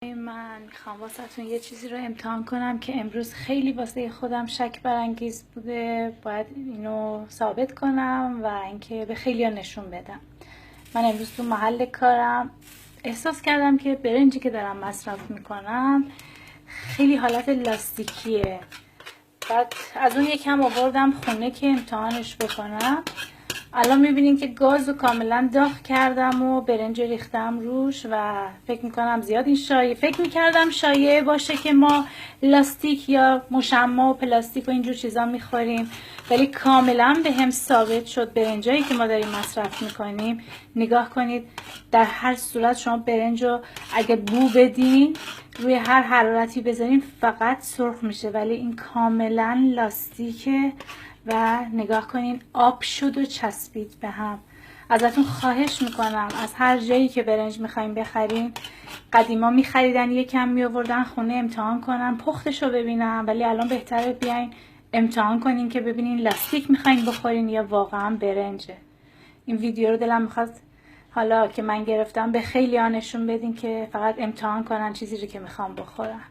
من میخوام واسهتون یه چیزی رو امتحان کنم که امروز خیلی واسه خودم شک برانگیز بوده. باید اینو ثابت کنم و اینکه به خیلیا نشون بدم. من امروز تو محل کارم احساس کردم که برنجی که دارم مصرف میکنم خیلی حالت لاستیکیه. بعد از اون یکم آوردم خونه که امتحانش بکنم. الان میبینین که گازو کاملا داغ کردم و برنج ریختم روش و فکر میکنم زیاد این فکر میکردم شایعه باشه که ما لاستیک یا مشمع و پلاستیک و اینجور چیزا میخوریم، ولی کاملا به هم ثابت شد برنجایی که ما داریم مصرف میکنیم. نگاه کنید، در هر صورت شما برنجو اگه بو بدین روی هر حرارتی بذارین فقط سرخ میشه، ولی این کاملا لاستیکه و نگاه کنین آب شد و چسبید به هم. ازتون خواهش میکنم از هر جایی که برنج میخوایم بخرین، قدیما میخریدن یکم میآوردن خونه امتحان کنن پختشو ببینن، ولی الان بهتره بیاین امتحان کنین که ببینین لاستیک میخواین بخورین یا واقعا برنجه. این ویدیو رو دلم میخواد حالا که من گرفتم به خیلی ها نشون بدین که فقط امتحان کنن چیزی رو که میخوام بخورن.